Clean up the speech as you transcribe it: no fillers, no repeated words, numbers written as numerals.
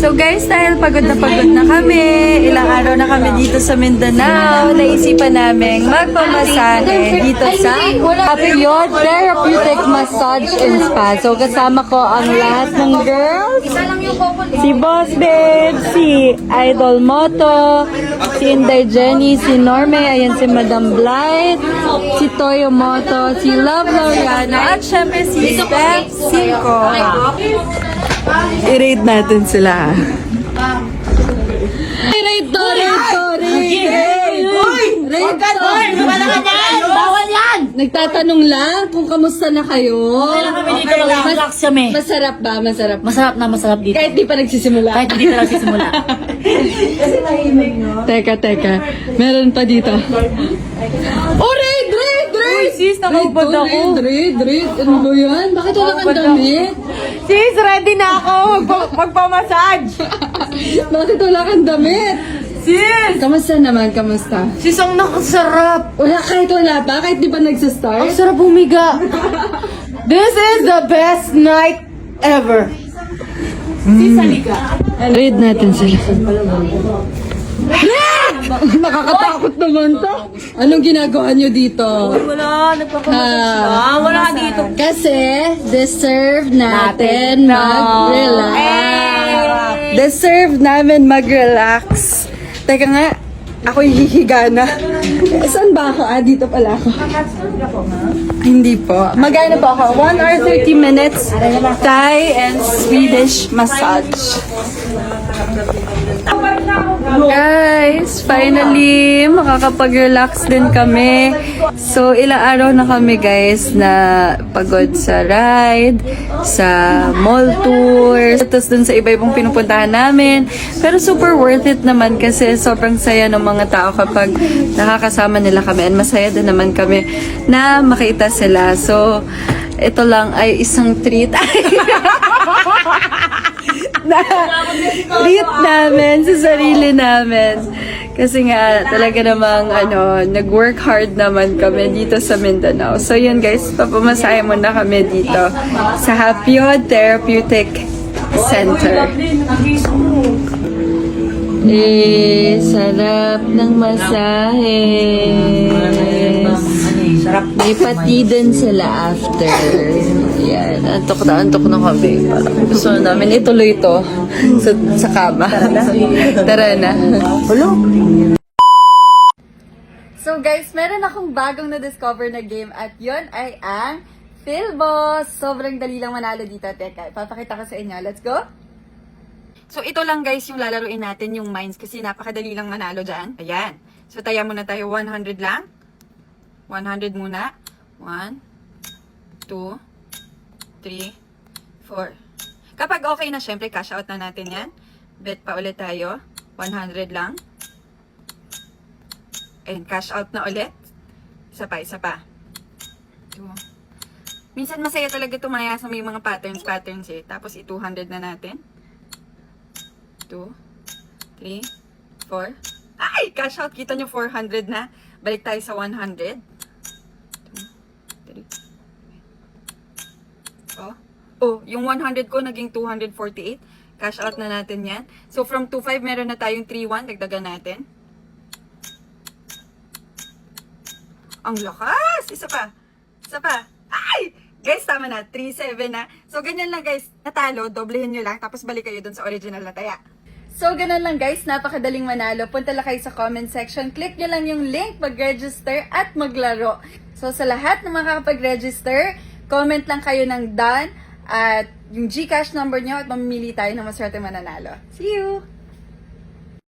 So guys, dahil pagod na kami, ilang araw na kami dito sa Mindanao, naisipan namin magpamasahe dito sa Apyod Therapeutic Massage and Spa. So kasama ko ang lahat ng girls. Si Boss Babe, si Idol Moto, si Inday Jenny, si Norme, ayan si Madam Blight, si Toyo Moto, si Love Loriana, at syempre si Steph Cinco. I-rate natin sila. I-rate to, Bawal yan! Nagtatanong lang kung kamusta na kayo. Kami dito mag-relax kami. Masarap ba? Masarap. Masarap dito. Kahit di pa nagsisimula. Kahit hindi na nagsisimula. Teka. Meron pa dito. Oh, Raid! Sis, nakaubad ako. Raid. Ano ba yan? Bakit wala kang damit? Sis, ready na ako magpamassage. Bakit wala kang damit? Sis! Kamusta naman? Kamusta? Sis, ang nakasarap. Kahit wala pa? Kahit di pa nagsastart? Ang sarap humiga. This is the best night ever. Sis, halika. Read natin sila. Nakakatakot naman to. Anong ginagawa nyo dito? Wala, nagpapamassage lang. Wala ka dito. Kasi deserve natin mag-relax. Deserve namin mag-relax. Teka nga, ako hihiga na. Saan ba ako? Dito pala ako. Hindi po. Magana po ako. 1 hour 30 minutes Thai and Swedish massage. Guys, finally, makakapag-relax din kami. So, ilang araw na kami guys na pagod sa ride, sa mall tours, tapos dun sa iba-ibang pinupuntahan namin. Pero super worth it naman kasi sobrang saya ng mga tao kapag nakakasama nila kami. And masaya din naman kami na makita sila. So, ito lang ay isang treat. Treat namin sa sarili namin. Kasi nga, talaga namang, nag-work hard naman kami dito sa Mindanao. So, yun guys, papamasahe muna kami dito sa Apyod Therapeutic Center. Sarap ng masahe. May pati din sila after. Yan, antok na kami. Parang gusto namin ituloy ito sa kama. Tara na. So guys, meron akong bagong na-discover na game at yun ay ang Philboss. Sobrang dali lang manalo dito. Teka, ipapakita ko sa inyo. Let's go! So ito lang guys yung lalaruin natin, yung mines, kasi napakadali lang manalo dyan. Ayan. So taya muna tayo, 100 lang. 100 muna. 1, 2, 3, 4. Kapag okay na, syempre, cash out na natin yan. Bet pa ulit tayo. 100 lang. And cash out na ulit. Isa pa. 2. Minsan masaya talaga tumaya sa may mga patterns eh. Tapos i-200 na natin. 2, 3, 4. Ay! Cash out. Kita nyo 400 na. Balik tayo sa 100. 2, 3. Oh, yung 100 ko naging 248. Cash out na natin yan. So, from 2.5, meron na tayong 3.1. Dagdagan natin. Ang lakas! Isa pa. Ay! Guys, tama na. 3.7 na. So, ganyan lang guys. Natalo, doblehin nyo lang. Tapos balik kayo dun sa original na taya. So, ganun lang guys. Napakadaling manalo. Punta lang kayo sa comment section. Click nyo lang yung link, mag-register at maglaro. So, sa lahat na makakapag-register, comment lang kayo ng done at yung GCash number nyo at mamimili tayo ng maswerte mananalo. See you!